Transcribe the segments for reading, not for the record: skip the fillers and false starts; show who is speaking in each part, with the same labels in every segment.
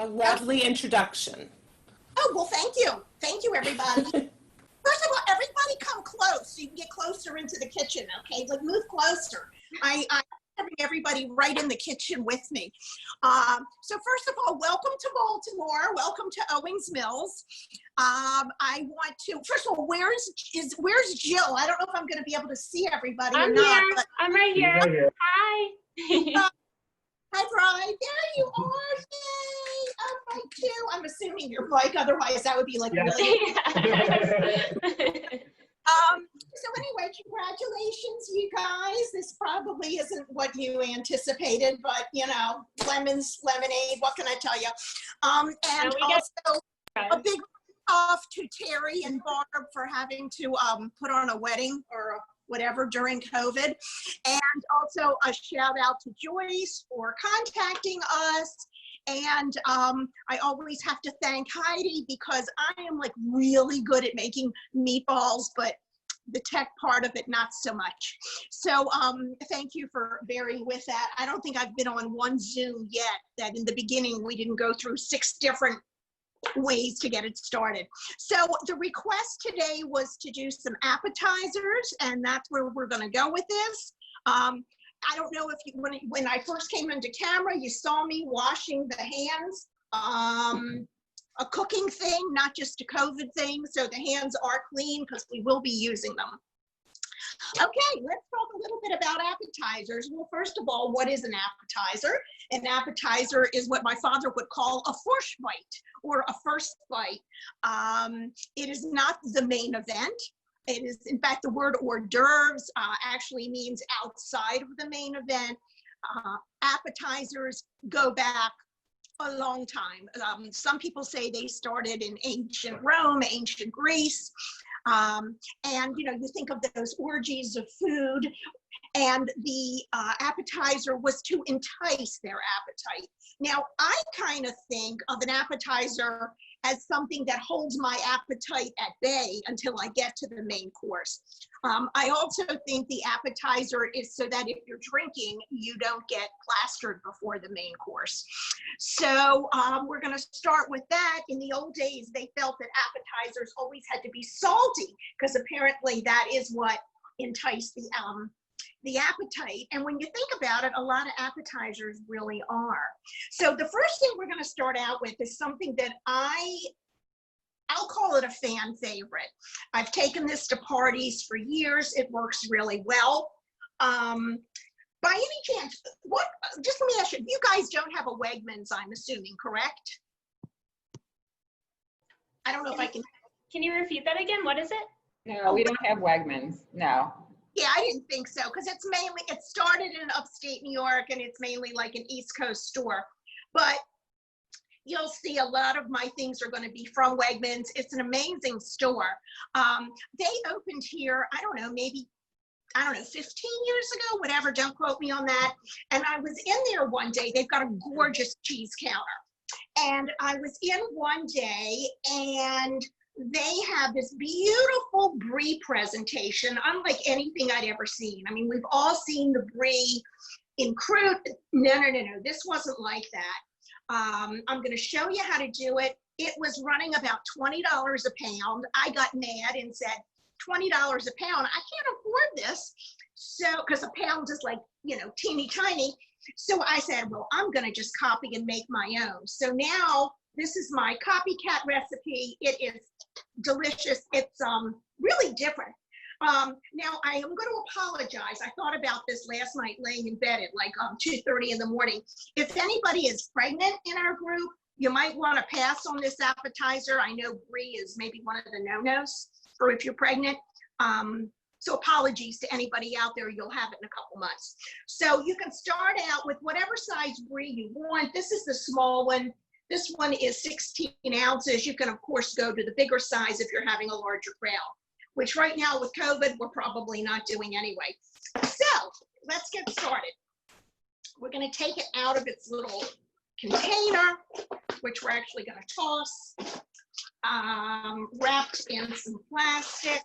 Speaker 1: A lovely introduction.
Speaker 2: Oh, well, thank you. Thank you, everybody. First of all, everybody come close so you can get closer into the kitchen, okay? Like, move closer. I'm having everybody right in the kitchen with me. So first of all, welcome to Baltimore. Welcome to Owings Mills. I want to, first of all, where's Jill? I don't know if I'm going to be able to see everybody or not.
Speaker 3: Here.
Speaker 2: But
Speaker 3: I'm right here.
Speaker 4: Right here.
Speaker 3: Hi.
Speaker 2: hi, Bride. There you are. Yay. I'm right too. I'm assuming you're like, otherwise that would be like really. So anyway, congratulations, you guys. This probably isn't what you anticipated, but you know, lemons, lemonade, what can I tell you? And also a big off to Terry and Barb for having to put on a wedding or whatever during COVID. And also a shout out to Joyce for contacting us. And I always have to thank Heidi because I am like really good at making meatballs, but the tech part of it, not so much. So thank you for bearing with that. I don't think I've been on one Zoom yet that in the beginning we didn't go through 6 different ways to get it started. So the request today was to do some appetizers, and that's where we're going to go with this. I don't know if you, when I first came into camera, you saw me washing the hands. A cooking thing, not just a COVID thing. So the hands are clean because we will be using them. Okay, let's talk a little bit about appetizers. Well, first of all, what is an appetizer? An appetizer is what my father would call a Vorspeise or a first bite. It is not the main event. It is, in fact, the word hors d'oeuvres actually means outside of the main event. Appetizers go back a long time. Some people say they started in ancient Rome, ancient Greece. And, you know, you think of those orgies of food, and the appetizer was to entice their appetite. Now, I kind of think of an appetizer as something that holds my appetite at bay until I get to the main course. I also think the appetizer is so that if you're drinking, you don't get plastered before the main course. So we're gonna start with that. In the old days, they felt that appetizers always had to be salty because apparently that is what enticed the appetite. And when you think about it, a lot of appetizers really are. So the first thing we're going to start out with is something that I'll call it a fan favorite. I've taken this to parties for years. It works really well. By any chance, just let me ask you, you guys don't have a Wegmans, I'm assuming, correct? I don't know if I can.
Speaker 3: Can you repeat that again? What is it?
Speaker 4: No, we don't have Wegmans. No.
Speaker 2: Yeah, I didn't think so, because it's mainly, it started in upstate New York and it's mainly like an East Coast store. But you'll see a lot of my things are going to be from Wegmans. It's an amazing store. They opened here, I don't know, maybe, 15 years ago, whatever, don't quote me on that. And I was in there one day. They've got a gorgeous cheese counter. And I was in one day and they have this beautiful brie presentation, unlike anything I'd ever seen. I mean, we've all seen the brie in crude. No. This wasn't like that. I'm going to show you how to do it. It was running about $20 a pound. I got mad and said, $20 a pound? I can't afford this. So, because a pound is like, you know, teeny tiny. So I said, well, I'm going to just copy and make my own. So now this is my copycat recipe. It is delicious. It's really different. Now I am going to apologize. I thought about this last night laying in bed at like 2:30 in the morning. If anybody is pregnant in our group, you might want to pass on this appetizer. I know brie is maybe one of the no-nos for if you're pregnant. So apologies to anybody out there. You'll have it in a couple months. So you can start out with whatever size brie you want. This is the small one. This one is 16 ounces. You can, of course, go to the bigger size if you're having a larger crowd, which right now with COVID, we're probably not doing anyway. So let's get started. We're going to take it out of its little container, which we're actually going to toss, wrapped in some plastic.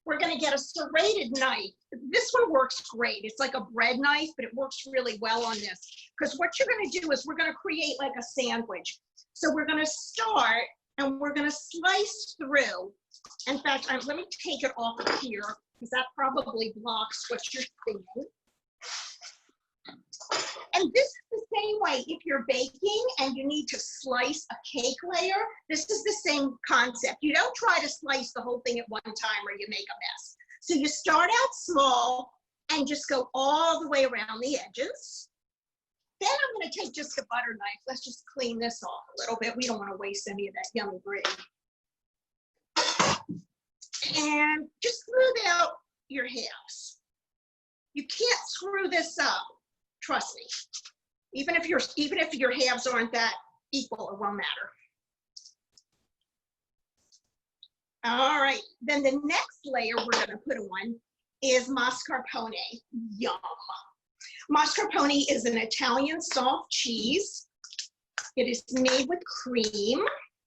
Speaker 2: We're going to get a serrated knife. This one works great. It's like a bread knife, but it works really well on this. because what you're going to do is we're going to create like a sandwich. So we're going to start and we're going to slice through. In fact, let me take it off of here because that probably blocks what you're seeing. And this is the same way if you're baking and you need to slice a cake layer. This is the same concept. You don't try to slice the whole thing at one time or you make a mess. So you start out small and just go all the way around the edges. Then I'm going to take just a butter knife. Let's just clean this off a little bit. We don't want to waste any of that yummy gravy. And just smooth out your halves. You can't screw this up. Trust me. Even if your halves aren't that equal, it won't matter. All right. Then the next layer we're going to put on is mascarpone. Yum. Mascarpone is an Italian soft cheese. It is made with cream,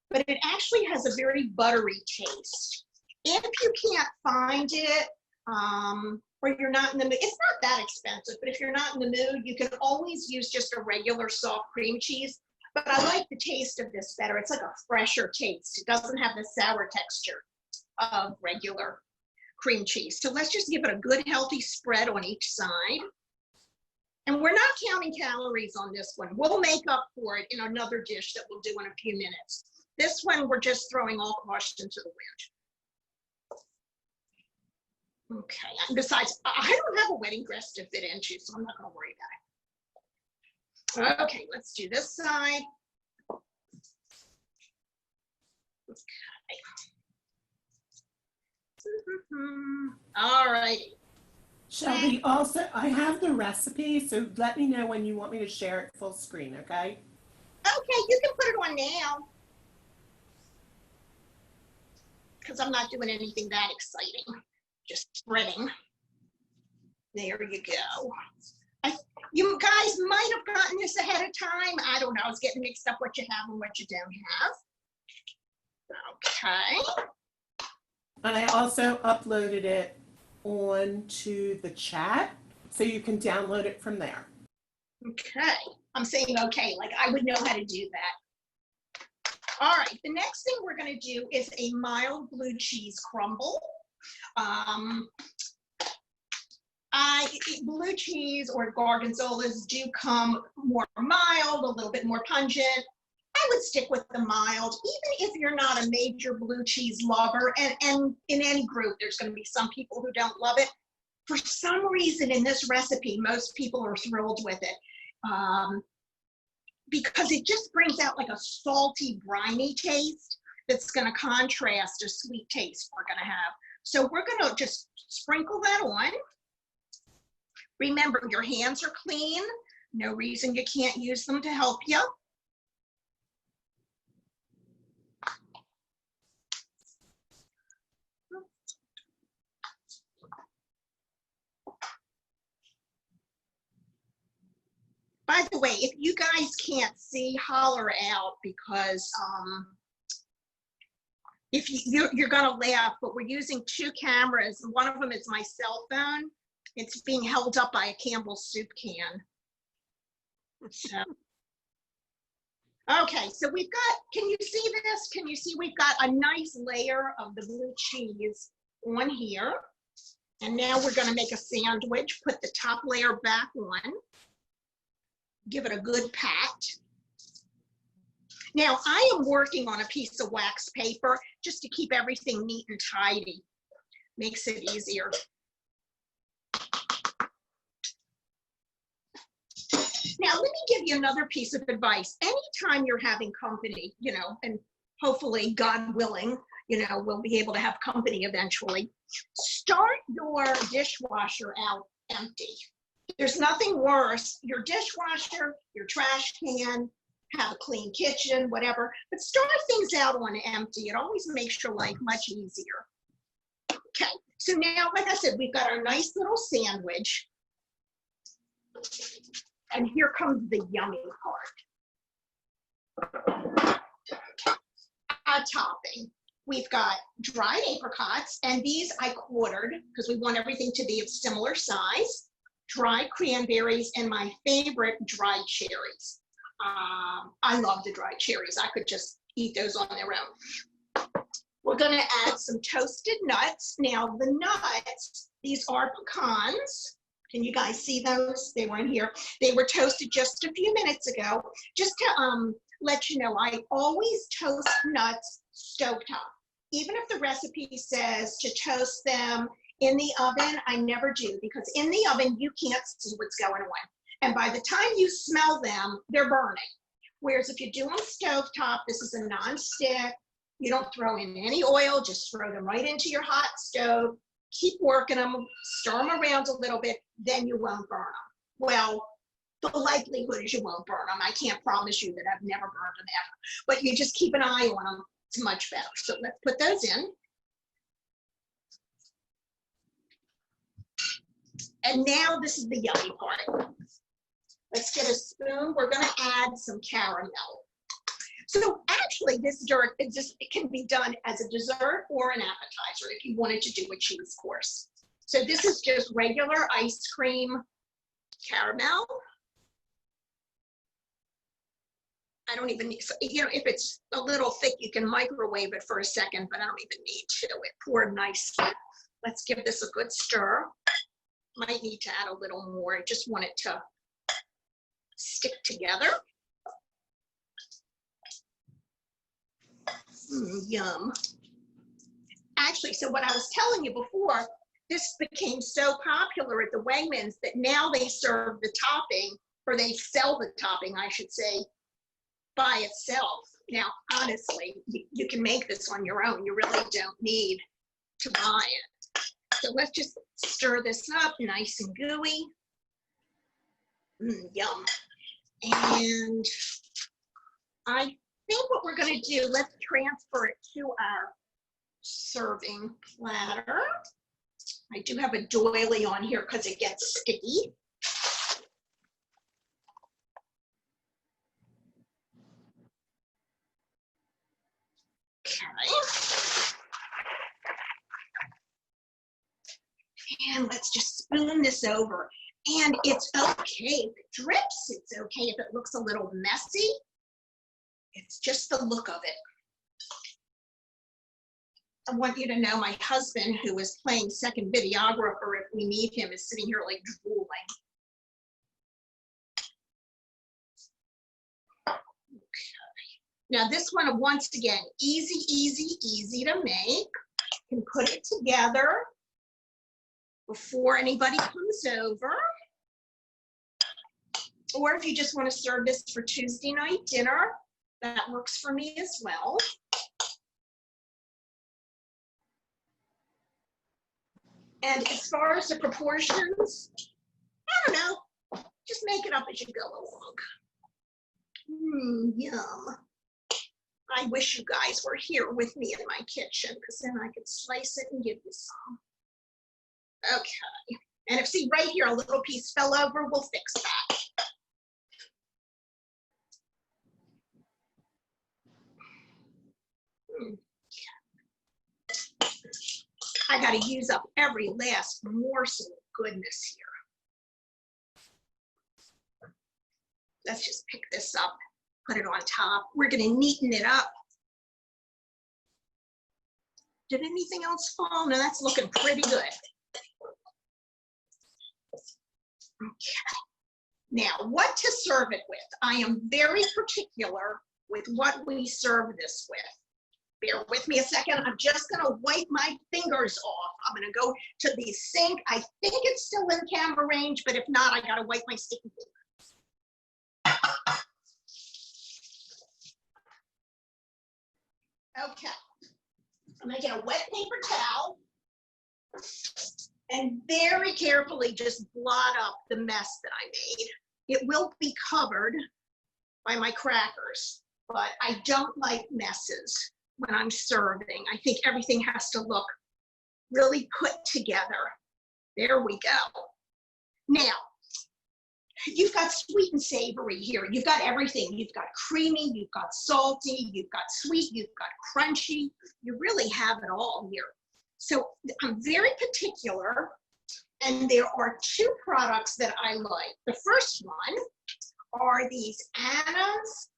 Speaker 2: but it actually has a very buttery taste. If you can't find it, or you're not in the mood, it's not that expensive, but if you're not in the mood, you can always use just a regular soft cream cheese. But I like the taste of this better. It's like a fresher taste. It doesn't have the sour texture of regular cream cheese. So let's just give it a good healthy spread on each side. And we're not counting calories on this one. We'll make up for it in another dish that we'll do in a few minutes. This one, we're just throwing all caution to the wind. Okay, and besides, I don't have a wedding dress to fit into, so I'm not gonna worry about it. Okay, let's do this side. Okay. All righty.
Speaker 1: Shelby, also, I have the recipe, so let me know when you want me to share it full screen, okay?
Speaker 2: Okay, you can put it on now. Because I'm not doing anything that exciting. Just spreading. There you go. You guys might have gotten this ahead of time. I don't know. I was getting mixed up what you have and what you don't have. Okay.
Speaker 1: And I also uploaded it onto the chat, so you can download it from there.
Speaker 2: Okay. I'm saying okay, like I would know how to do that. All right. The next thing we're going to do is a mild blue cheese crumble. Blue cheese or gorgonzolas do come more mild, a little bit more pungent. I would stick with the mild, even if you're not a major blue cheese lover. And in any group, there's going to be some people who don't love it. For some reason in this recipe, most people are thrilled with it because it just brings out like a salty, briny taste that's going to contrast a sweet taste we're going to have. So we're going to just sprinkle that on. Remember, your hands are clean. No reason you can't use them to help you. By the way, if you guys can't see, holler out because if you're gonna laugh, but we're using two cameras. One of them is my cell phone. It's being held up by a Campbell's soup can. So, okay, so we've got, can you see this? Can you see we've got a nice layer of the blue cheese on here. And now we're gonna make a sandwich, put the top layer back on, give it a good pat. Now, I am working on a piece of wax paper just to keep everything neat and tidy. Makes it easier. Now, let me give you another piece of advice. Anytime you're having company, you know, and hopefully, God willing, you know, we'll be able to have company eventually, start your dishwasher out empty. There's nothing worse, your dishwasher, your trash can, have a clean kitchen, whatever, but start things out on empty. It always makes your life much easier. Okay, so now, like I said, we've got our nice little sandwich. And here comes the yummy part. A topping. We've got dried apricots, and these I quartered because we want everything to be of similar size. dried cranberries, and my favorite, dried cherries. I love the dried cherries. I could just eat those on their own. We're gonna add some toasted nuts. Now the nuts, these are pecans. Can you guys see those? They were in here. They were toasted just a few minutes ago. Just to let you know, I always toast nuts stovetop. Even if the recipe says to toast them in the oven, I never do, because in the oven, you can't see what's going on. And by the time you smell them, they're burning. Whereas if you do them stovetop, this is a non-stick, you don't throw in any oil, just throw them right into your hot stove, keep working them, stir them around a little bit, then you won't burn them. Well, the likelihood is you won't burn them. I can't promise you that I've never burned them ever, but you just keep an eye on them. It's much better. So let's put those in. And now this is the yummy part. Let's get a spoon. We're going to add some caramel. So actually, this dessert, it can be done as a dessert or an appetizer if you wanted to do a cheese course. So this is just regular ice cream caramel. I don't even need, you know, if it's a little thick, you can microwave it for a second, but I don't even need to. It poured nicely. Let's give this a good stir. Might need to add a little more. I just want it to stick together. Yum. Actually, so what I was telling you before, this became so popular at the Wegmans that now they serve the topping, or they sell the topping, I should say, by itself. Now, honestly, you can make this on your own. You really don't need to buy it. So let's just stir this up, nice and gooey. Yum. And I think what we're going to do, let's transfer it to our serving platter. I do have a doily on here because it gets sticky. Okay. And let's just spoon this over. And it's okay if it drips. It's okay if it looks a little messy. It's just the look of it. I want you to know my husband, who is playing second videographer if we need him, is sitting here like drooling. Now this one, once again, easy, easy, easy to make. You can put it together before anybody comes over. Or if you just want to serve this for Tuesday night dinner, that works for me as well. And as far as the proportions, I don't know, just make it up as you go along. Yum. I wish you guys were here with me in my kitchen, because then I could slice it and give you some. Okay. And if, see, right here, a little piece fell over, we'll fix that. I got to use up every last morsel of goodness here. Let's just pick this up, put it on top. We're going to neaten it up. Did anything else fall? No, that's looking pretty good. Okay. Now, what to serve it with? I am very particular with what we serve this with. Bear with me a second. I'm just going to wipe my fingers off. I'm going to go to the sink. I think it's still in camera range, but if not, I got to wipe my sticky fingers. Okay. I'm going to get a wet paper towel and very carefully just blot up the mess that I made. It will be covered by my crackers, but I don't like messes when I'm serving. I think everything has to look really put together. There we go. Now, you've got sweet and savory here. You've got everything. You've got creamy, you've got salty, you've got sweet, you've got crunchy. You really have it all here. So I'm very particular And there are two products that I like. The first one are these Anna's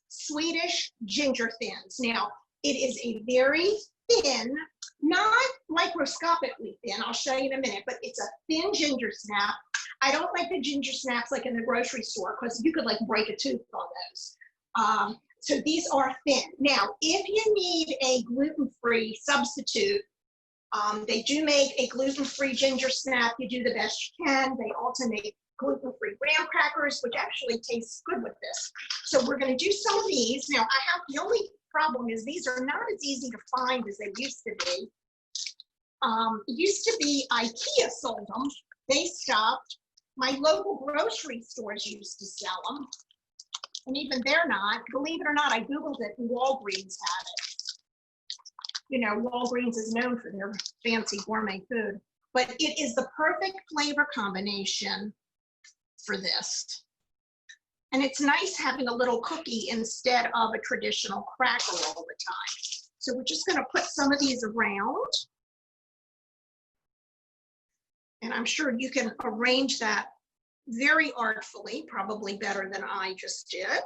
Speaker 2: Swedish ginger thins. Now, it is a very thin, not microscopically thin, I'll show you in a minute, but it's a thin ginger snap. I don't like the ginger snaps like in the grocery store because you could like break a tooth on those. So these are thin. Now, if you need a gluten-free substitute, they do make a gluten-free ginger snap. You do the best you can. They also make gluten-free graham crackers, which actually tastes good with this. So we're going to do some of these. Now, the only problem is these are not as easy to find as they used to be. It used to be IKEA sold them. They stopped. My local grocery stores used to sell them. And even they're not. Believe it or not, I Googled it and Walgreens had it. You know, Walgreens is known for their fancy gourmet food. But it is the perfect flavor combination for this. And it's nice having a little cookie instead of a traditional cracker all the time. So we're just gonna put some of these around. And I'm sure you can arrange that very artfully, probably better than I just did.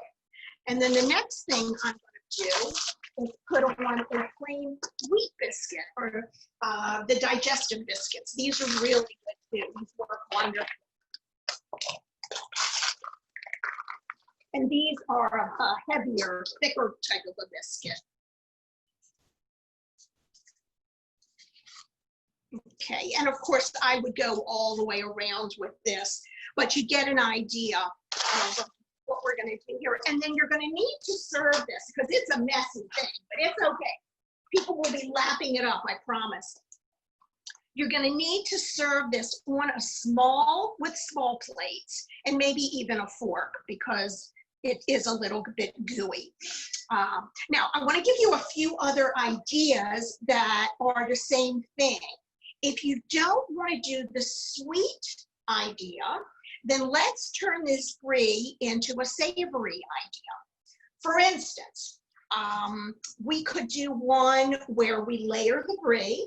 Speaker 2: And then the next thing I'm gonna do is put on a plain wheat biscuit or the digestive biscuits. These are really good too. These work wonderful. And these are a heavier, thicker type of a biscuit. Okay, and of course I would go all the way around with this, but you get an idea of what we're gonna do here. And then you're gonna need to serve this because it's a messy thing, but it's okay. People will be lapping it up, I promise. You're gonna need to serve this on with small plates and maybe even a fork because it is a little bit gooey. Now, I wanna give you a few other ideas that are the same thing. If you don't wanna do the sweet idea, then let's turn this brie into a savory idea. For instance, we could do one where we layer the brie,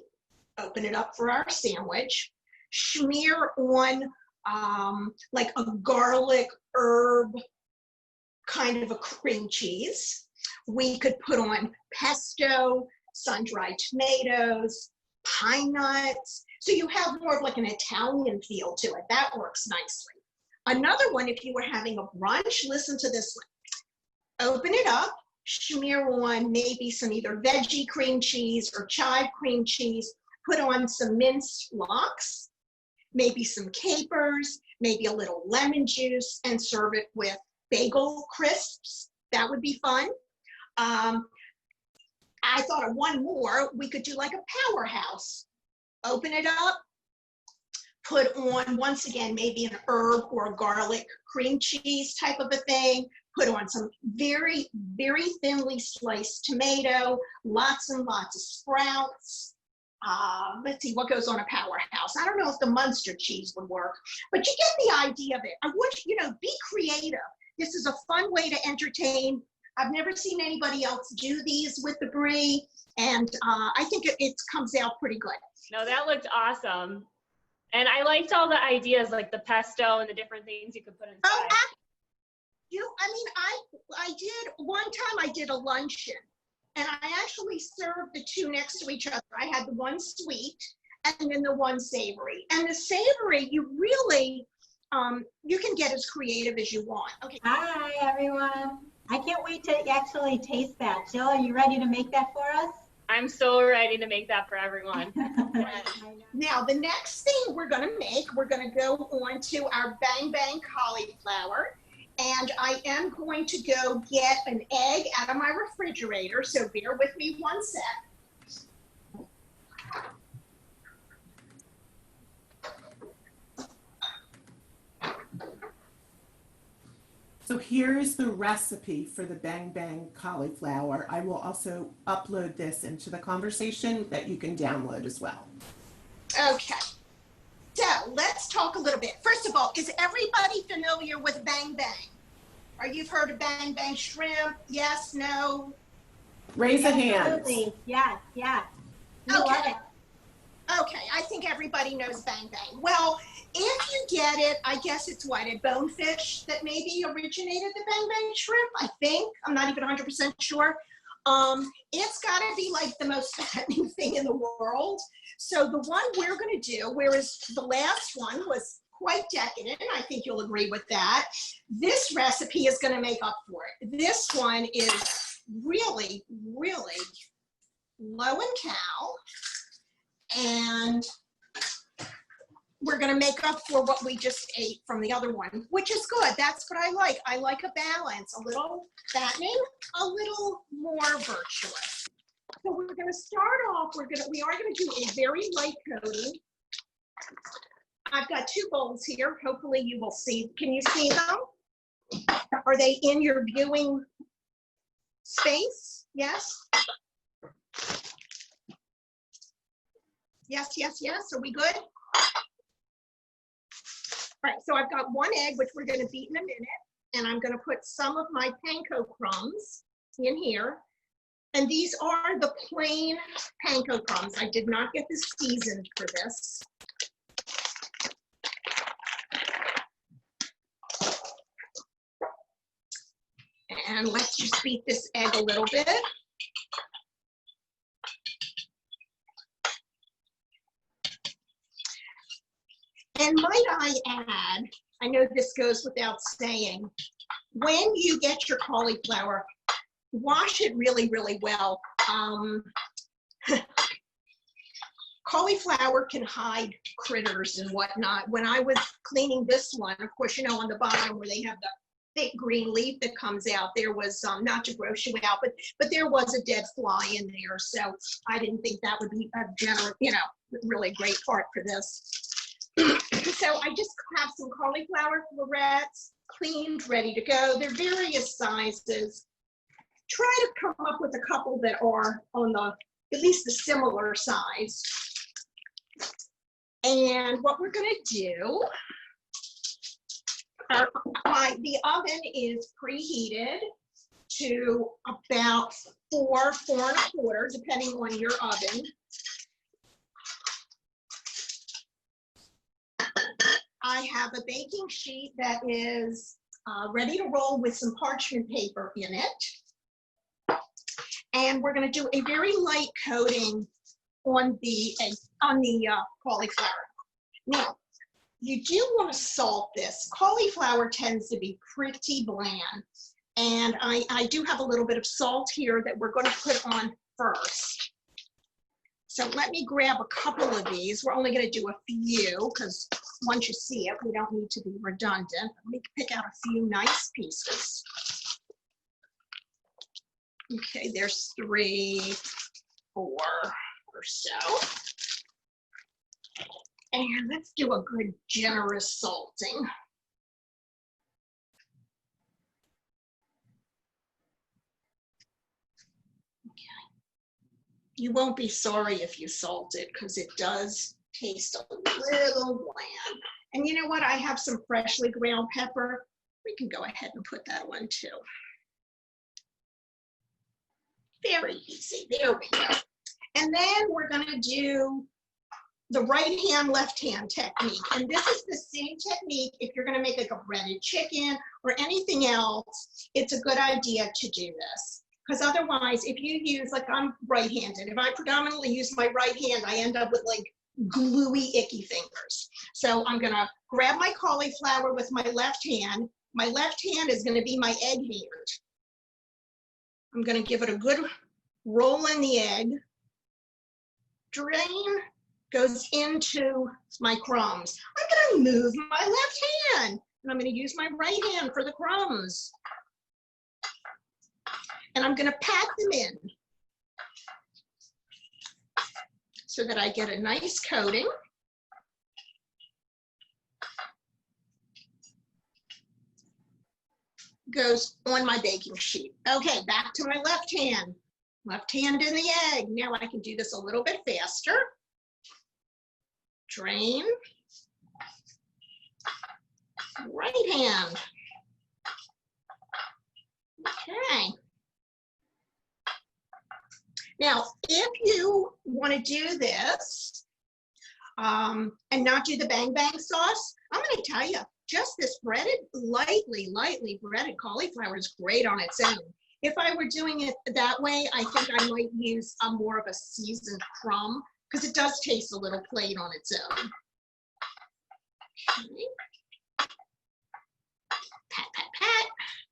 Speaker 2: open it up for our sandwich, smear on like a garlic herb kind of a cream cheese. We could put on pesto, sun-dried tomatoes, pine nuts. So you have more of like an Italian feel to it. That works nicely. Another one, if you were having a brunch, listen to this one. Open it up, smear on maybe some either veggie cream cheese or chive cream cheese, put on some minced lox, maybe some capers, maybe a little lemon juice, and serve it with bagel crisps. That would be fun. I thought of one more. We could do like a powerhouse. Open it up, put on, once again, maybe an herb or a garlic cream cheese type of a thing, put on some very, very thinly sliced tomato, lots and lots of sprouts. Let's see what goes on a powerhouse. I don't know if the Munster cheese would work, but you get the idea of it. I want you to be creative. This is a fun way to entertain. I've never seen anybody else do these with the brie, and I think it comes out pretty good.
Speaker 3: No, that looked awesome. And I liked all the ideas, like the pesto and the different things you could put inside.
Speaker 2: Oh, I did, one time I did a luncheon, and I actually served the two next to each other. I had the one sweet and then the one savory. And the savory, you really, you can get as creative as you want. Okay.
Speaker 5: Hi, everyone. I can't wait to actually taste that. Jill, are you ready to make that for us?
Speaker 3: I'm so ready to make that for everyone.
Speaker 2: Now, the next thing we're gonna make, we're gonna go on to our Bang Bang cauliflower. And I am going to go get an egg out of my refrigerator, so bear with me one sec.
Speaker 1: So here's the recipe for the Bang Bang cauliflower. I will also upload this into the conversation that you can download as well.
Speaker 2: Okay, so let's talk a little bit. First of all, is everybody familiar with Bang Bang? Or you've heard of Bang Bang shrimp? Yes, no?
Speaker 1: Raise a hand.
Speaker 5: Absolutely. Yes, yes. We
Speaker 2: Okay.
Speaker 5: love it.
Speaker 2: Okay, I think everybody knows Bang Bang. Well, if you get it, I guess it's what, a bonefish that maybe originated the Bang Bang shrimp, I think. I'm not even 100% sure. It's got to be like the most fattening thing in the world. So the one we're going to do, whereas the last one was quite decadent, I think you'll agree with that, this recipe is going to make up for it. This one is really, really low in cal, and we're going to make up for what we just ate from the other one, which is good. That's what I like. I like a balance, a little fattening, a little more virtuous. So we're going to start off, we are going to do a very light coating. I've got 2 bowls here. Hopefully you will see. Can you see them? Are they in your viewing space? Yes? Yes, yes, yes. Are we good? All right, so I've got 1 egg, which we're going to beat in a minute, and I'm going to put some of my panko crumbs in here. And these are the plain panko crumbs. I did not get this seasoned for this. And let's just beat this egg a little bit. And might I add, I know this goes without saying, when you get your cauliflower, wash it really, really well. Cauliflower can hide critters and whatnot. When I was cleaning this one, of course, you know, on the bottom where they have the thick green leaf that comes out, there was, not to gross you out, but there was a dead fly in there. So I didn't think that would be a general, you know, really great part for this. So I just have some cauliflower florets, cleaned, ready to go. They're various sizes. Try to come up with a couple that are on the, at least the similar size. And what we're gonna do, the oven is preheated to about 4.25, depending on your oven. I have a baking sheet that is ready to roll with some parchment paper in it. And we're going to do a very light coating on the cauliflower. Now, you do want to salt this. Cauliflower tends to be pretty bland. And I do have a little bit of salt here that we're going to put on first. So let me grab a couple of these. We're only going to do a few because once you see it, we don't need to be redundant. Let me pick out a few nice pieces. Okay, there's 3, 4 or so. And let's do a good generous salting. You won't be sorry if you salt it because it does taste a little bland. And you know what? I have some freshly ground pepper. We can go ahead and put that on too. Very easy. There we go. And then we're going to do the right hand, left hand technique. And this is the same technique if you're going to make like a breaded chicken or anything else. It's a good idea to do this. Because otherwise, if you use, like I'm right-handed, if I predominantly use my right hand, I end up with like gluey, icky fingers. So I'm gonna grab my cauliflower with my left hand. My left hand is gonna be my egg hand. I'm gonna give it a good roll in the egg. Drain, goes into my crumbs. I'm gonna move my left hand, and I'm gonna use my right hand for the crumbs. And I'm going to pat them in so that I get a nice coating. Goes on my baking sheet. Okay, back to my left hand. Left hand in the egg. Now I can do this a little bit faster. Drain. Right hand. Okay. Now, if you want to do this and not do the bang bang sauce, I'm gonna tell you, just this breaded, lightly breaded cauliflower is great on its own. If I were doing it that way, I think I might use a more of a seasoned crumb because it does taste a little plain on its own. Okay. Pat, pat, pat,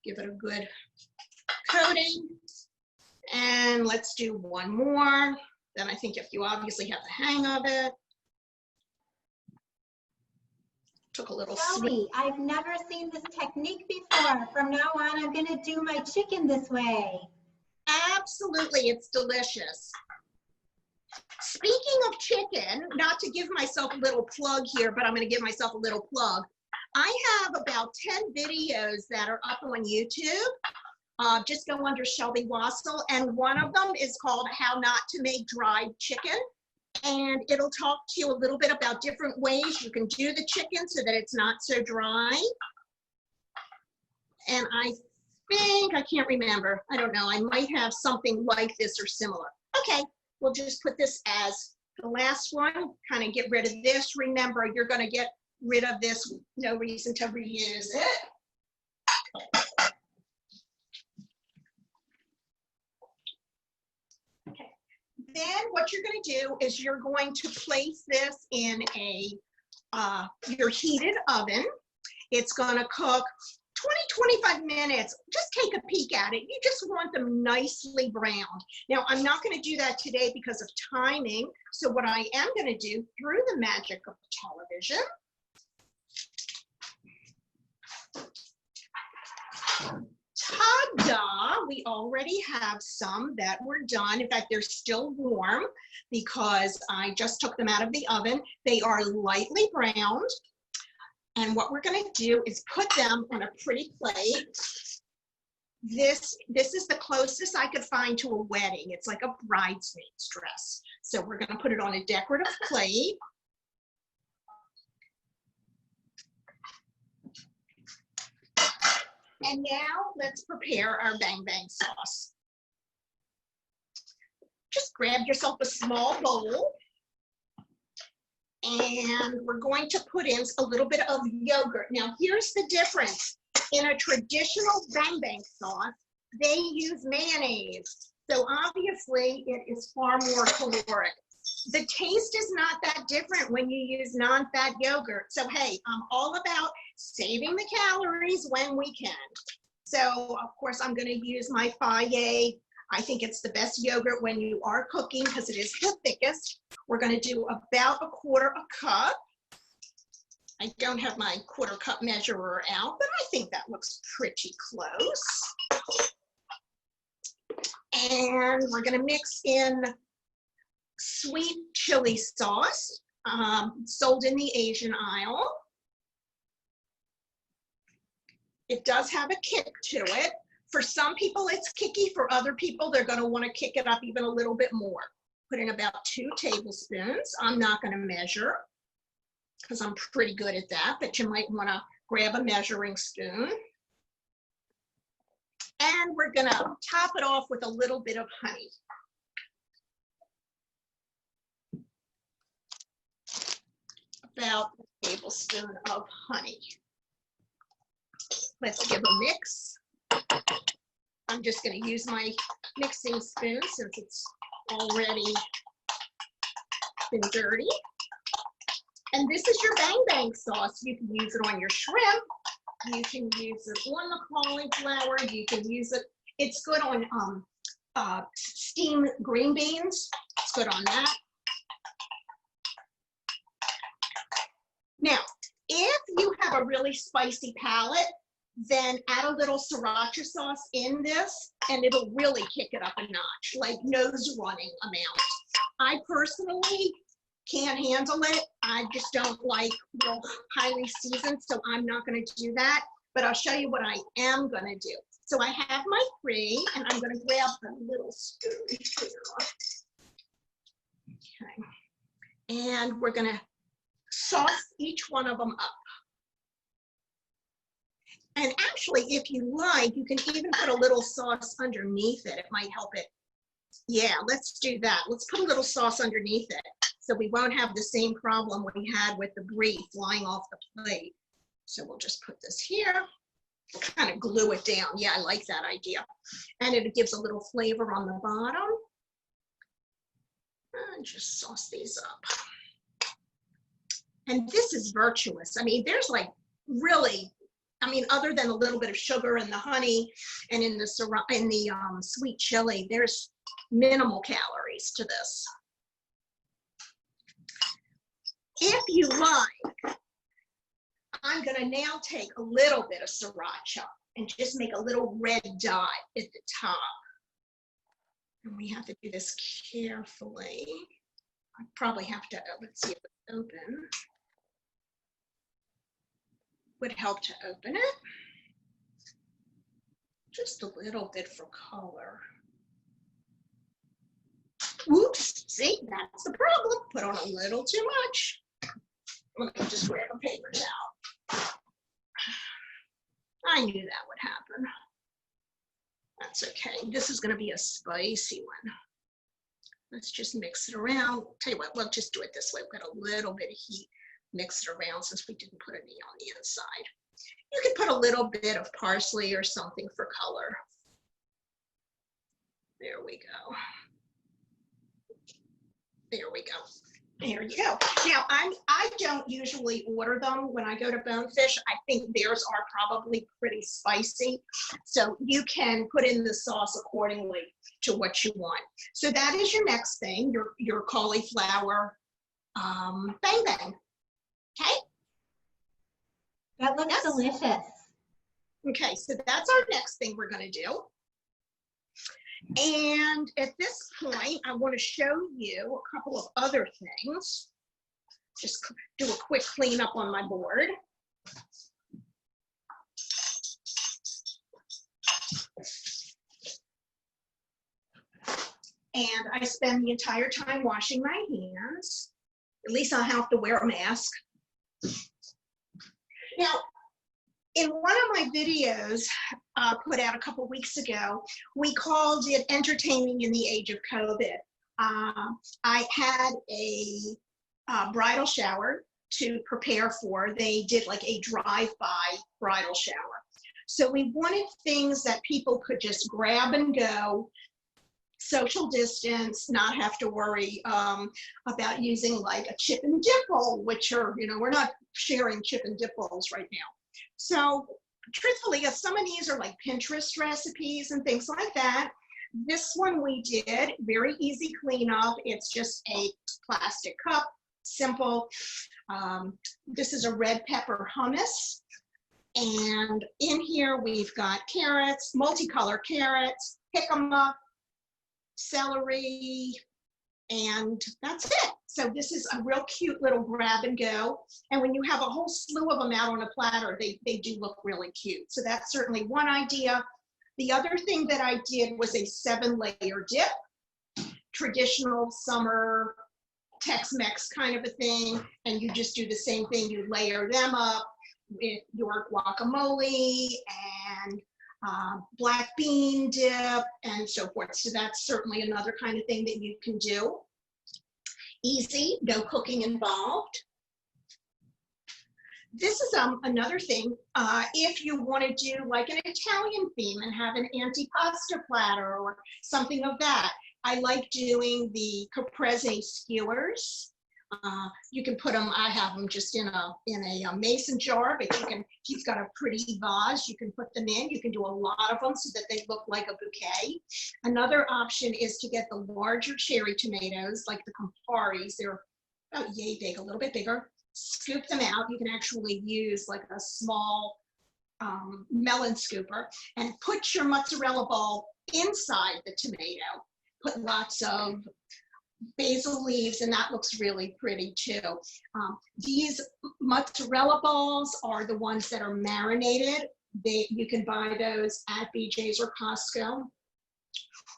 Speaker 2: give it a good coating. And let's do one more. Then I think if you obviously have the hang of it. Took a little sweet.
Speaker 5: Shelby, I've never seen this technique before. From now on, I'm gonna do my chicken this way.
Speaker 2: Absolutely, it's delicious. Speaking of chicken, not to give myself a little plug here, but I'm gonna give myself a little plug. I have about 10 videos that are up on YouTube. Just go under Shelbie Wassel, and one of them is called How Not to Make Dried Chicken. And it'll talk to you a little bit about different ways you can do the chicken so that it's not so dry. And I think, I can't remember, I don't know, I might have something like this or similar. Okay, we'll just put this as the last one, kind of get rid of this. Remember, you're gonna get rid of this, no reason to reuse it. Then what you're going to do is you're going to place this in a your heated oven. It's going to cook 20-25 minutes. Just take a peek at it. You just want them nicely browned. Now, I'm not going to do that today because of timing. So what I am going to do through the magic of television, ta-da, we already have some that were done. In fact, they're still warm because I just took them out of the oven. They are lightly browned. And what we're going to do is put them on a pretty plate. This is the closest I could find to a wedding. It's like a bridesmaid's dress. So we're going to put it on a decorative plate. And now let's prepare our bang bang sauce. Just grab yourself a small bowl. And we're going to put in a little bit of yogurt. Now, here's the difference. In a traditional bang bang sauce, they use mayonnaise. So obviously, it is far more caloric. The taste is not that different when you use non-fat yogurt. So, hey, I'm all about saving the calories when we can. So, of course, I'm going to use my Fage. I think it's the best yogurt when you are cooking because it is the thickest. We're going to do about 1/4 cup. I don't have my 1/4 cup measurer out, but I think that looks pretty close. And we're going to mix in sweet chili sauce, sold in the Asian aisle. It does have a kick to it. For some people, it's kicky. For other people, they're going to want to kick it up even a little bit more. Put in about 2 tablespoons. I'm not going to measure because I'm pretty good at that, but you might want to grab a measuring spoon. And we're going to top it off with a little bit of honey. About a tablespoon of honey. Let's give a mix. I'm just going to use my mixing spoon since it's already been dirty. And this is your bang bang sauce. You can use it on your shrimp. You can use it on the cauliflower. You can use it. It's good on steamed green beans. It's good on that. Now, if you have a really spicy palate, then add a little sriracha sauce in this and it'll really kick it up a notch, like nose running amount. I personally can't handle it. I just don't like real highly seasoned, so I'm not going to do that. But I'll show you what I am going to do. So I have my 3, and I'm going to grab a little spoon here. Okay. And we're going to sauce each one of them up. And actually, if you like, you can even put a little sauce underneath it. It might help it. Yeah, let's do that. Let's put a little sauce underneath it. So we won't have the same problem we had with the brie flying off the plate. So we'll just put this here, we'll kind of glue it down. Yeah, I like that idea. And it gives a little flavor on the bottom. And just sauce these up. And this is virtuous. I mean, there's like really, I mean, other than a little bit of sugar and the honey and in the sweet chili, there's minimal calories to this. If you like, I'm gonna now take a little bit of sriracha and just make a little red dot at the top. And we have to do this carefully. I probably have to, let's see if it's open. Would help to open it. Just a little bit for color. Whoops, see, that's the problem. Put on a little too much. Let me just grab a paper towel. I knew that would happen. That's okay. This is going to be a spicy one. Let's just mix it around. Tell you what, we'll just do it this way. We've got a little bit of heat. Mix it around since we didn't put any on the inside. You can put a little bit of parsley or something for color. There we go. There we go. There you go. Now, I don't usually order them when I go to Bonefish. I think theirs are probably pretty spicy. So you can put in the sauce accordingly to what you want. So that is your next thing, your cauliflower bang bang. Okay?
Speaker 5: That looks delicious.
Speaker 2: Okay, so that's our next thing we're going to do. And at this point, I want to show you a couple of other things. Just do a quick cleanup on my board. And I spend the entire time washing my hands. At least I'll have to wear a mask. Now, in one of my videos put out a couple weeks ago, we called it Entertaining in the Age of COVID. I had a bridal shower to prepare for. They did like a drive-by bridal shower. So we wanted things that people could just grab and go, social distance, not have to worry about using like a chip and dip bowl, which are, you know, we're not sharing chip and dip bowls right now. So truthfully, some of these are like Pinterest recipes and things like that. This one we did, very easy cleanup. It's just a plastic cup, simple. This is a red pepper hummus. And in here we've got carrots, multicolored carrots, jicama, celery, and that's it. So this is a real cute little grab and go. And when you have a whole slew of them out on a platter, they do look really cute. So that's certainly one idea. The other thing that I did was a 7-layer dip, traditional summer Tex-Mex kind of a thing. And you just do the same thing. You layer them up with your guacamole and black bean dip and so forth. So that's certainly another kind of thing that you can do. Easy, no cooking involved. This is another thing. If you want to do like an Italian theme and have an antipasta platter or something of that, I like doing the caprese skewers. You can put them, I have them just in a mason jar, but you can, if you've got a pretty vase, you can put them in. You can do a lot of them so that they look like a bouquet. Another option is to get the larger cherry tomatoes, like the Camparis. They're about yay big, a little bit bigger. Scoop them out. You can actually use like a small melon scooper and put your mozzarella ball inside the tomato. Put lots of basil leaves, and that looks really pretty too. These mozzarella balls are the ones that are marinated. You can buy those at BJ's or Costco,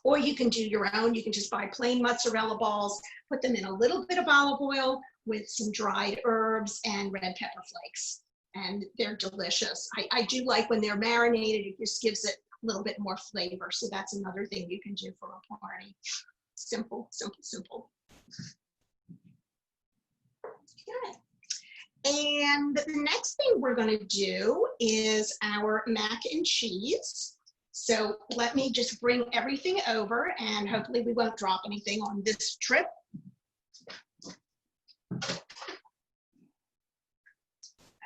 Speaker 2: or you can do your own. You can just buy plain mozzarella balls, put them in a little bit of olive oil with some dried herbs and red pepper flakes, and they're delicious. I do like when they're marinated, it just gives it a little bit more flavor. So that's another thing you can do for a party. Simple, simple, simple. Okay. And the next thing we're going to do is our mac and cheese. So let me just bring everything over, and hopefully we won't drop anything on this trip.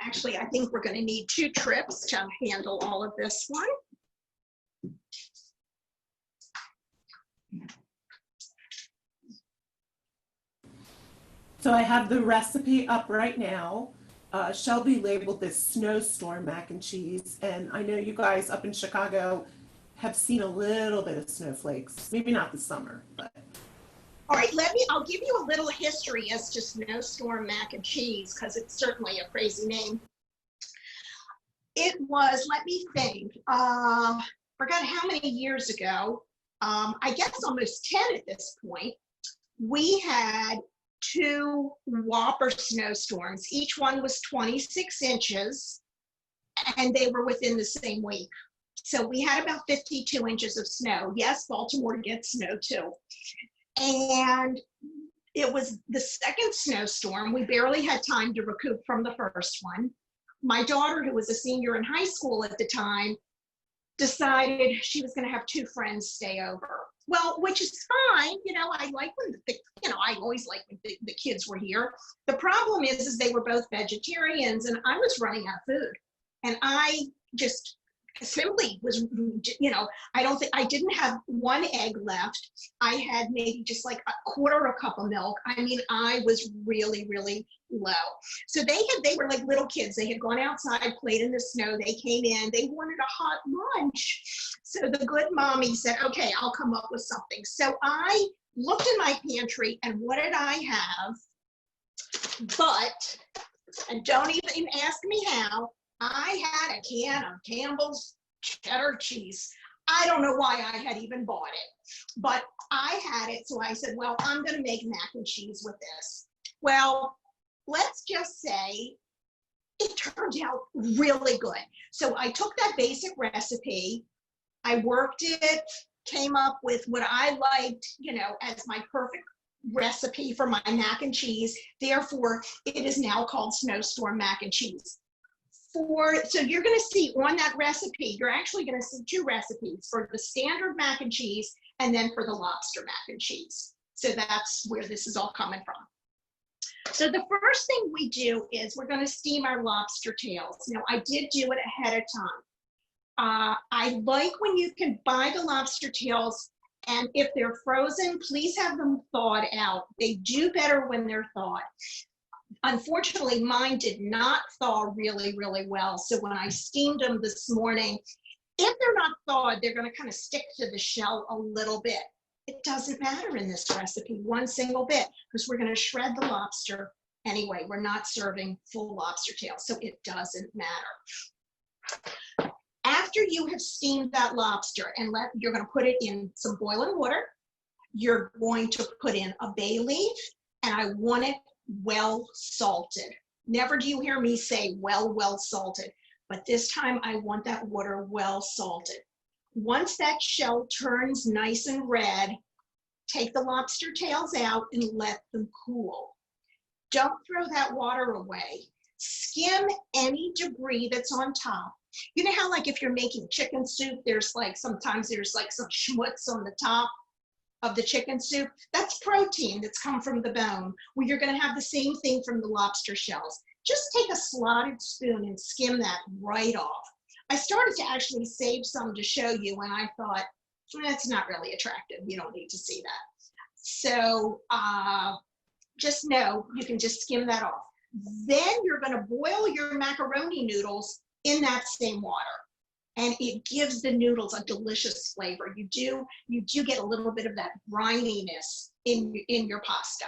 Speaker 2: Actually, I think we're going to need 2 trips to handle all of this one.
Speaker 1: So I have the recipe up right now. Shelby labeled this snowstorm mac and cheese, and I know you guys up in Chicago have seen a little bit of snowflakes. Maybe not this summer, but.
Speaker 2: All right, I'll give you a little history as to snowstorm mac and cheese, because it's certainly a crazy name. It was, let me think, forgot how many years ago, I guess almost 10 at this point, we had 2 whopper snowstorms. Each one was 26 inches, and they were within the same week. So we had about 52 inches of snow. Yes, Baltimore gets snow too. And it was the second snowstorm. We barely had time to recoup from the first one. My daughter, who was a senior in high school at the time, decided she was going to have 2 friends stay over. Well, which is fine. You know, I like when I always like when the kids were here. The problem is they were both vegetarians, and I was running out of food. And I just simply was, I didn't have 1 egg left. I had maybe just like a quarter a cup of milk. I mean, I was really, really low. So they were like little kids. They had gone outside, played in the snow. They came in, they wanted a hot lunch. So the good mommy said, okay, I'll come up with something. So I looked in my pantry, and what did I have? But, and don't even ask me how, I had a can of Campbell's cheddar cheese. I don't know why I had even bought it, but I had it. So I said, well, I'm going to make mac and cheese with this. Well, let's just say it turned out really good. So I took that basic recipe, I worked it, came up with what I liked, as my perfect recipe for my mac and cheese. Therefore, it is now called Snowstorm Mac and Cheese. So you're going to see on that recipe, you're actually going to see 2 recipes for the standard mac and cheese and then for the lobster mac and cheese. So that's where this is all coming from. So the first thing we do is we're going to steam our lobster tails. Now, I did do it ahead of time. I like when you can buy the lobster tails, and if they're frozen, please have them thawed out. They do better when they're thawed. Unfortunately, mine did not thaw really, really well. So when I steamed them this morning, if they're not thawed, they're going to kind of stick to the shell a little bit. It doesn't matter in this recipe, 1 single bit, because we're going to shred the lobster anyway. We're not serving full lobster tails, so it doesn't matter. After you have steamed that lobster, and you're going to put it in some boiling water, you're going to put in a bay leaf, and I want it well salted. Never do you hear me say well salted, but this time I want that water well salted. Once that shell turns nice and red, take the lobster tails out and let them cool. Don't throw that water away. Skim any debris that's on top. You know how, like, if you're making chicken soup, sometimes there's some schmutz on the top of the chicken soup? That's protein that's come from the bone. Well, you're going to have the same thing from the lobster shells. Just take a slotted spoon and skim that right off. I started to actually save some to show you, and I thought, that's not really attractive. You don't need to see that. So just know you can just skim that off. Then you're going to boil your macaroni noodles in that same water, and it gives the noodles a delicious flavor. You do get a little bit of that brininess in your pasta.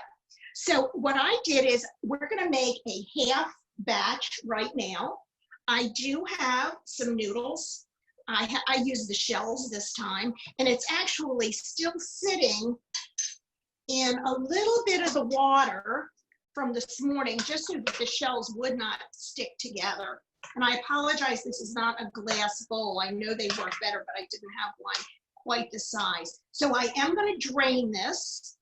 Speaker 2: So what I did is we're going to make a half batch right now. I do have some noodles. I use the shells this time, and it's actually still sitting in a little bit of the water from this morning, just so that the shells would not stick together. And I apologize, this is not a glass bowl. I know they work better, but I didn't have one quite the size. So I am going to drain this.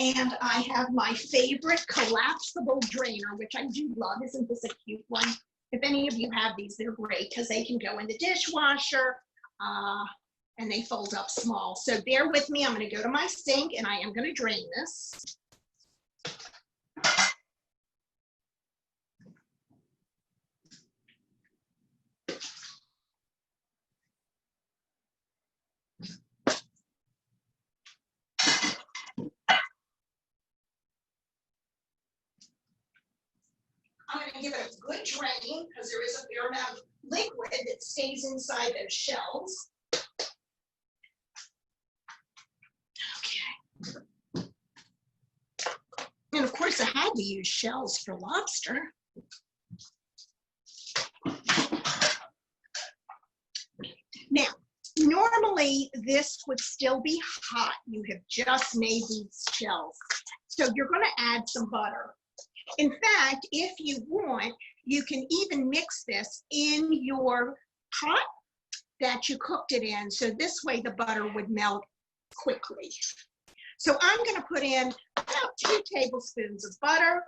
Speaker 2: And I have my favorite collapsible drainer, which I do love. Isn't this a cute one? If any of you have these, they're great because they can go in the dishwasher and they fold up small. So bear with me. I'm going to go to my sink and I am going to drain this. I'm going to give it a good drain because there is a fair amount of liquid that stays inside those shells. Okay. And of course, I had to use shells for lobster. Now, normally this would still be hot. You have just made these shells. So you're going to add some butter. In fact, if you want, you can even mix this in your pot that you cooked it in. So this way the butter would melt quickly. So I'm going to put in about 2 tablespoons of butter.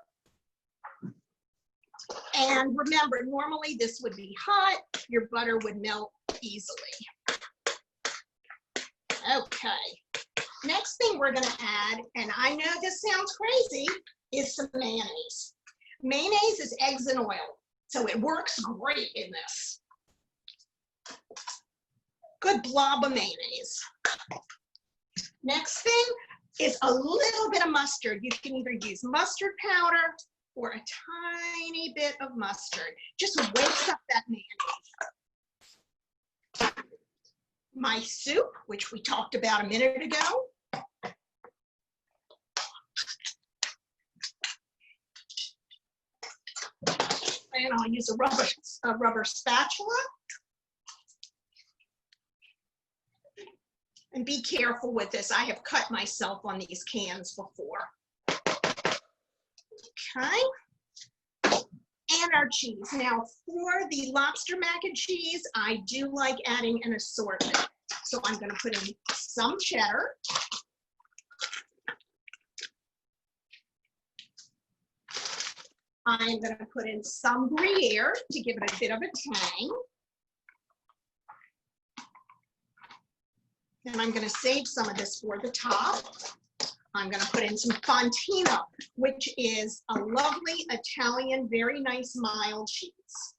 Speaker 2: And remember, normally this would be hot. Your butter would melt easily. Okay. Next thing we're going to add, and I know this sounds crazy, is some mayonnaise. Mayonnaise is eggs and oil, so it works great in this. Good blob of mayonnaise. Next thing is a little bit of mustard. You can either use mustard powder or a tiny bit of mustard. Just wakes up that mayonnaise. My soup, which we talked about a minute ago. And I'll use a rubber spatula. And be careful with this. I have cut myself on these cans before. Okay. And our cheese. Now for the lobster mac and cheese, I do like adding an assortment. So I'm going to put in some cheddar. I'm going to put in some Gruyere to give it a bit of a tang. And I'm going to save some of this for the top. I'm going to put in some Fontino, which is a lovely Italian, very nice mild cheese.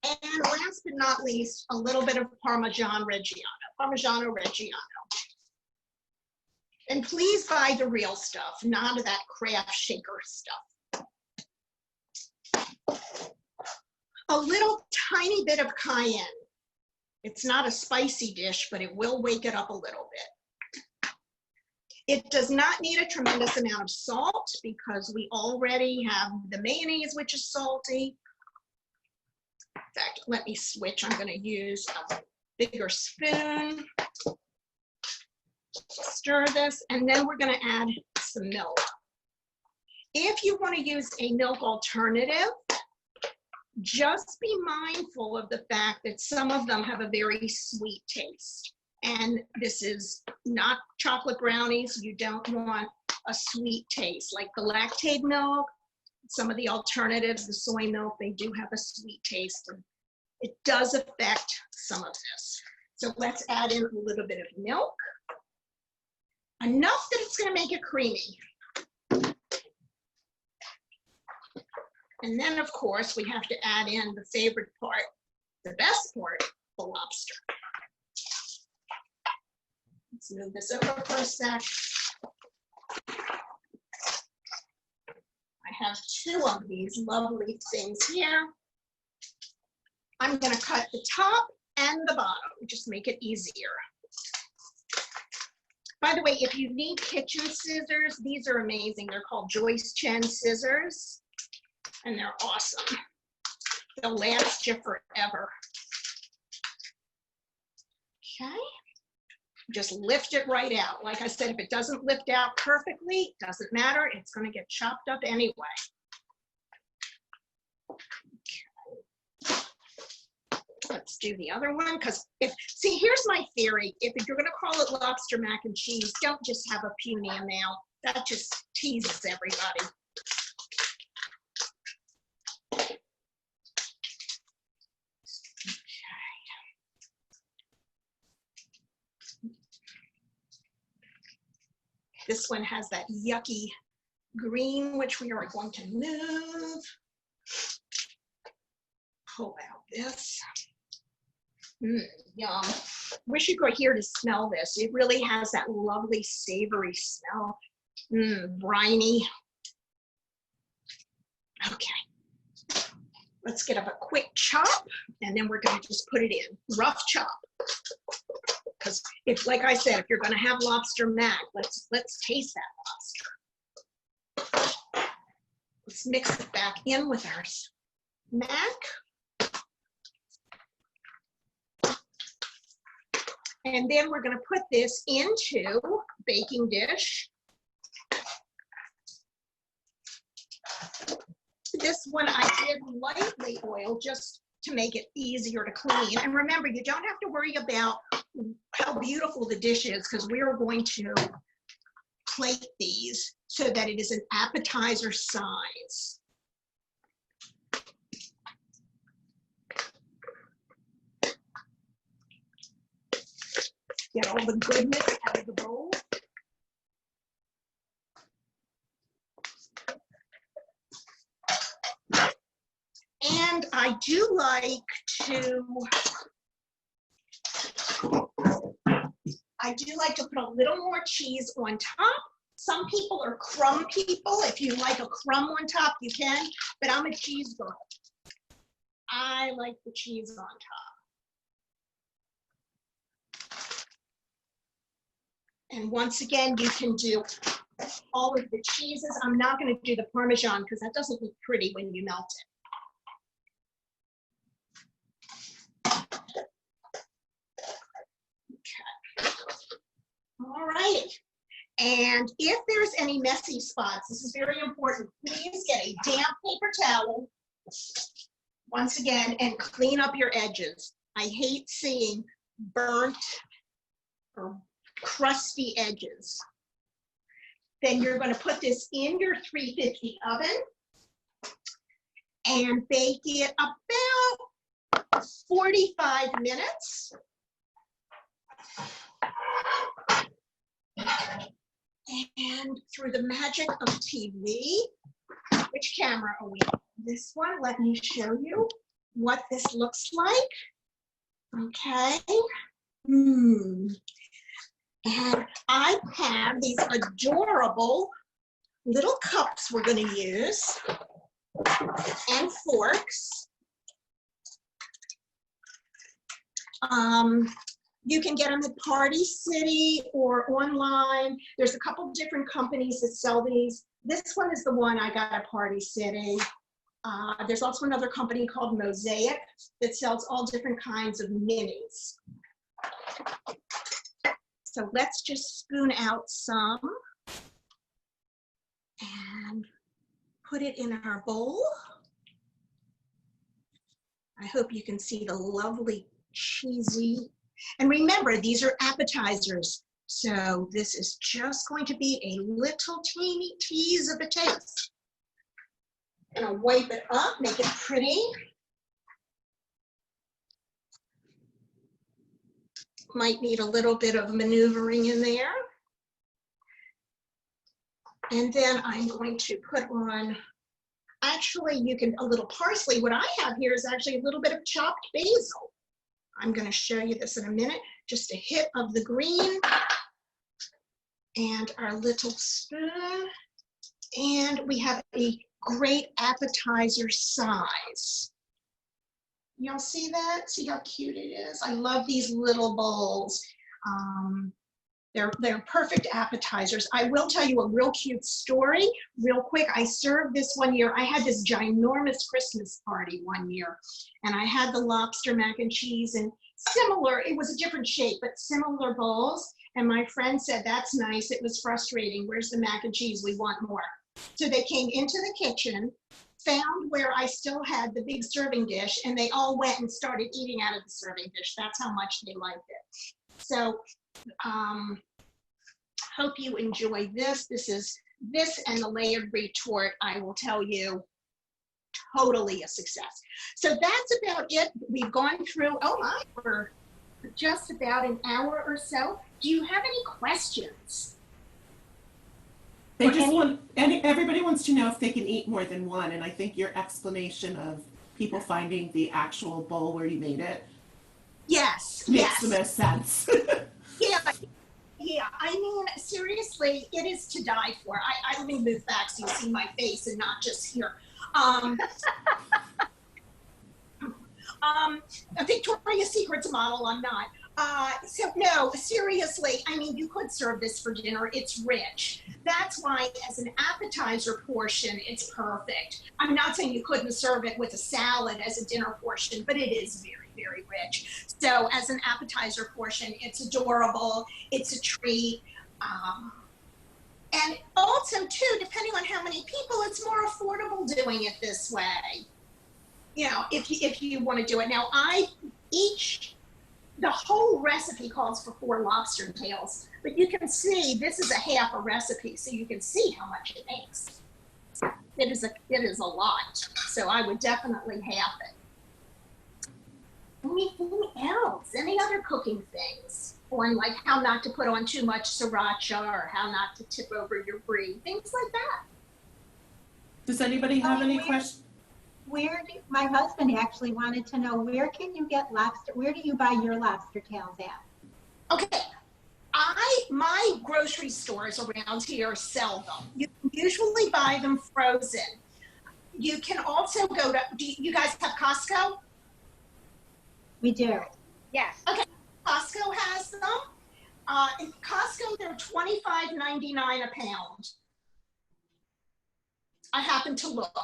Speaker 2: And last but not least, a little bit of Parmigiano Reggiano. And please buy the real stuff, not that Kraft shaker stuff. A little tiny bit of cayenne. It's not a spicy dish, but it will wake it up a little bit. It does not need a tremendous amount of salt because we already have the mayonnaise, which is salty. In fact, let me switch. I'm going to use a bigger spoon. Stir this, and then we're going to add some milk. If you want to use a milk alternative, just be mindful of the fact that some of them have a very sweet taste. And this is not chocolate brownies. You don't want a sweet taste. Like the lactate milk, some of the alternatives, the soy milk, they do have a sweet taste. And it does affect some of this. So let's add in a little bit of milk. Enough that it's going to make it creamy. And then, of course, we have to add in the favorite part, the best part, the lobster. Let's move this over for a sec. I have 2 of these lovely things here. I'm going to cut the top and the bottom, just make it easier. By the way, if you need kitchen scissors, these are amazing. They're called Joyce Chen scissors, and they're awesome. They'll last you forever. Okay, just lift it right out. Like I said, if it doesn't lift out perfectly, it doesn't matter. It's going to get chopped up anyway. Okay. Let's let's do the other one. Because see, here's my theory. If you're gonna call it lobster mac and cheese, don't just have a puny amount. That just teases everybody. This one has that yucky green, which we are going to move. Pull out this. Yum. Wish you could hear to smell this. It really has that lovely savory smell. Briny. Okay. Let's get up a quick chop, and then we're going to just put it in. Rough chop. Because if, like I said, if you're going to have lobster mac, let's taste that lobster. Let's mix it back in with our mac. And then we're going to put this into a baking dish. This one I did lightly oil just to make it easier to clean. And remember, you don't have to worry about how beautiful the dish is, because we are going to plate these so that it is an appetizer size. Get all the goodness out of the bowl. And I do like to put a little more cheese on top. Some people are crumb people. If you like a crumb on top, you can, but I'm a cheese girl. I like the cheese on top. And once again, you can do all of the cheeses. I'm not going to do the Parmesan because that doesn't look pretty when you melt it. All right, and if there's any messy spots, this is very important, please get a damp paper towel, once again, and clean up your edges. I hate seeing burnt or crusty edges. Then you're going to put this in your 350 oven and bake it about 45 minutes. And through the magic of TV, which camera are we on? This one, let me show you what this looks like. Okay. And I have these adorable little cups we're going to use, and forks. You can get them at Party City or online. There's a couple different companies that sell these. This one is the one I got at Party City. There's also another company called Mosaic that sells all different kinds of minis. So let's just spoon out some and put it in our bowl. I hope you can see the lovely cheesy. And remember, these are appetizers. So this is just going to be a little teeny tease of a taste. And I'll wipe it up, make it pretty. Might need a little bit of maneuvering in there. And then I'm going to put on, actually you can, a little parsley. What I have here is actually a little bit of chopped basil. I'm going to show you this in a minute. Just a hit of the green and our little spoon. And we have a great appetizer size. Y'all see that? See how cute it is? I love these little bowls. They're perfect appetizers. I will tell you a real cute story real quick. I served this one year. I had this ginormous Christmas party one year, and I had the lobster mac and cheese and similar, it was a different shape, but similar bowls. And my friend said, that's nice. It was frustrating. Where's the mac and cheese? We want more. So they came into the kitchen found where I still had the big serving dish, and they all went and started eating out of the serving dish. That's how much they liked it. So hope you enjoy this. This and the layered retort, I will tell you, totally a success. So that's about it. We've gone through, oh my, for just about an hour or so. Do you have any questions?
Speaker 1: They just want, everybody wants to know if they can eat more than one, and I think your explanation of people finding the actual bowl where you made it
Speaker 2: Yes,
Speaker 1: makes
Speaker 2: yes.
Speaker 1: the most sense.
Speaker 2: Yeah, I mean, seriously, it is to die for. Let me move back so you see my face and not just here. Victoria's Secret's model, I'm not. So no, seriously, I mean, you could serve this for dinner. It's rich. That's why as an appetizer portion, it's perfect. I'm not saying you couldn't serve it with a salad as a dinner portion, but it is very, very rich. So as an appetizer portion, it's adorable. It's a treat. And also too, depending on how many people, it's more affordable doing it this way. You know, if you want to do it. Now, the whole recipe calls for 4 lobster tails, but you can see this is a half a recipe, so you can see how much it makes. It is a lot, so I would definitely half it. Anything else? Any other cooking things? On like how not to put on too much sriracha or how not to tip over your brie, things like that.
Speaker 1: Does anybody have any questions?
Speaker 5: My husband actually wanted to know, where can you get lobster? Where do you buy your lobster tails at?
Speaker 2: Okay, my grocery stores around here sell them. You can usually buy them frozen. You can also go to, do you guys have Costco?
Speaker 5: We do.
Speaker 3: Yes.
Speaker 2: Okay, Costco has them. In Costco, they're $25.99 a pound. I happen to look.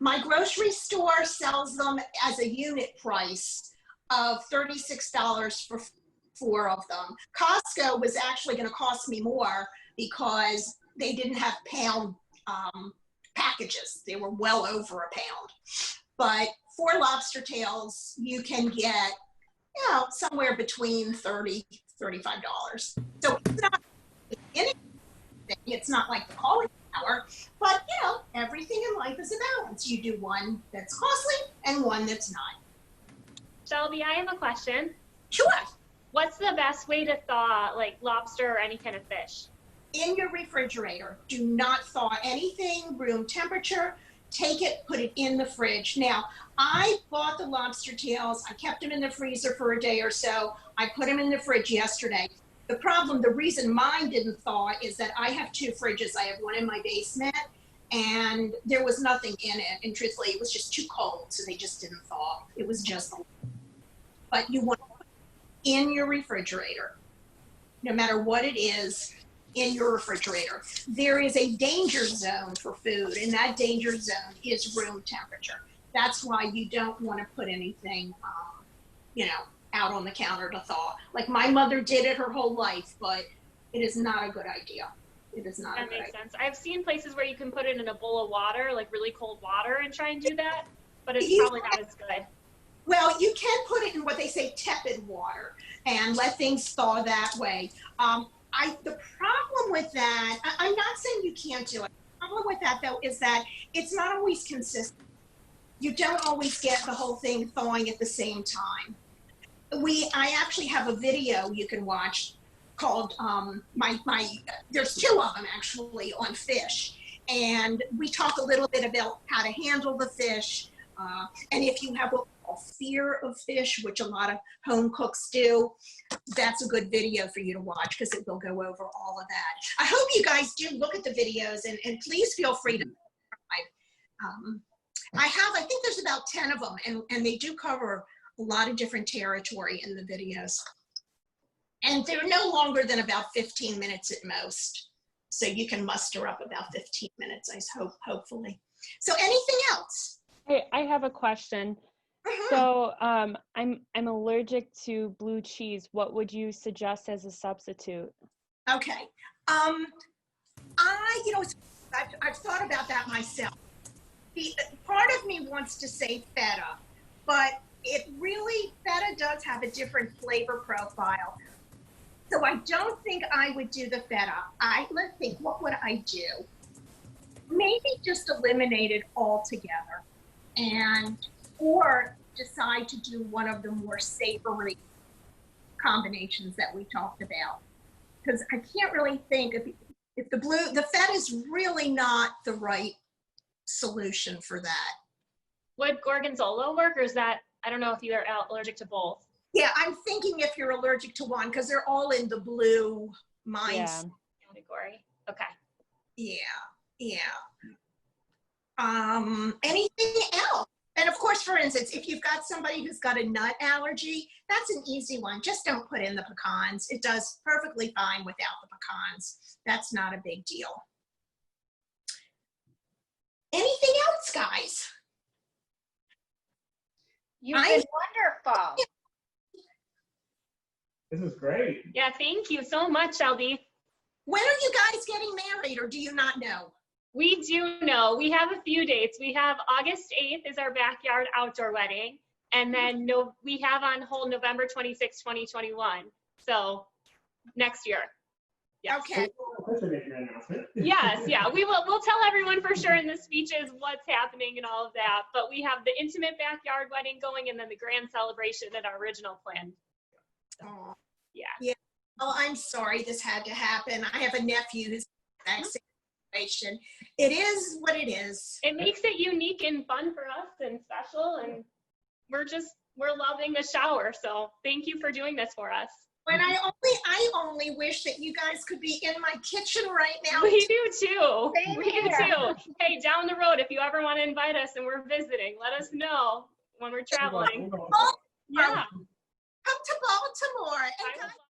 Speaker 2: My grocery store sells them as a unit price of $36 for 4 of them. Costco was actually going to cost me more because they didn't have pound packages. They were well over a pound. But 4 lobster tails, you can get, you know, somewhere between $30, $35. So it's not anything. It's not like the cauliflower, but you know, everything in life is a balance. You do one that's costly and one that's not.
Speaker 3: Shelby, I have a question.
Speaker 2: Sure.
Speaker 3: What's the best way to thaw like lobster or any kind of fish?
Speaker 2: In your refrigerator. Do not thaw anything room temperature. Take it, put it in the fridge. Now, I bought the lobster tails. I kept them in the freezer for a day or so. I put them in the fridge yesterday. The reason mine didn't thaw is that I have 2 fridges. I have one in my basement, and there was nothing in it. And truthfully, it was just too cold, so they just didn't thaw. It was just, but you want to put it in your refrigerator, no matter what it is, in your refrigerator. There is a danger zone for food, and that danger zone is room temperature. That's why you don't want to put anything, you know, out on the counter to thaw. Like my mother did it her whole life, but it is not a good idea. It is not a good idea.
Speaker 3: That makes sense. I've seen places where you can put it in a bowl of water, like really cold water, and try and do that, but it's probably not as good.
Speaker 2: Well, you can put it in what they say tepid water and let things thaw that way. The problem with that, I'm not saying you can't do it. The problem with that, though, is that it's not always consistent. You don't always get the whole thing thawing at the same time. I actually have a video you can watch called there's 2 of them actually on fish, and we talk a little bit about how to handle the fish, and if you have a fear of fish, which a lot of home cooks do, that's a good video for you to watch because it will go over all of that. I hope you guys do look at the videos, and please feel free to subscribe. I think there's about 10 of them, and they do cover a lot of different territory in the videos. And they're no longer than about 15 minutes at most. So you can muster up about 15 minutes, hopefully. So anything else?
Speaker 6: Hey, I have a question. So I'm allergic to blue cheese. What would you suggest as a substitute?
Speaker 2: Okay. I've thought about that myself. part of me wants to say feta, but feta does have a different flavor profile. So I don't think I would do the feta. Let's think, what would I do? Maybe just eliminate it altogether or decide to do one of the more savory combinations that we talked about. Because I can't really think if the feta is really not the right solution for that.
Speaker 3: Would gorgonzola work, or is that, I don't know if you are allergic to both.
Speaker 2: Yeah, I'm thinking if you're allergic to one, because they're all in the blue
Speaker 6: Yeah.
Speaker 3: Category. Okay.
Speaker 2: Yeah. Anything else? And of course, for instance, if you've got somebody who's got a nut allergy, that's an easy one. Just don't put in the pecans. It does perfectly fine without the pecans. That's not a big deal. Anything else, guys?
Speaker 7: You've been wonderful.
Speaker 8: This is great.
Speaker 3: Yeah, thank you so much, Shelbie.
Speaker 2: When are you guys getting married, or do you not know?
Speaker 3: We do know. We have a few dates. We have August 8th is our backyard outdoor wedding. And then we have on hold November 26, 2021. So next year. Yes.
Speaker 2: Okay.
Speaker 8: That's a big announcement.
Speaker 3: Yes, yeah. We'll tell everyone for sure in the speeches what's happening and all of that. But we have the intimate backyard wedding going and then the grand celebration in our original plan.
Speaker 2: Oh,
Speaker 3: Yeah.
Speaker 2: oh, I'm sorry this had to happen. I have a nephew who's in that situation. It is what it is.
Speaker 3: It makes it unique and fun for us and special, and we're loving the shower. So thank you for doing this for us.
Speaker 2: And I only wish that you guys could be in my kitchen right now.
Speaker 3: We do too.
Speaker 7: Same
Speaker 3: We do
Speaker 7: here.
Speaker 3: too. Hey, down the road, if you ever want to invite us and we're visiting, let us know when we're traveling. Yeah.
Speaker 2: Come to Baltimore. And
Speaker 3: I would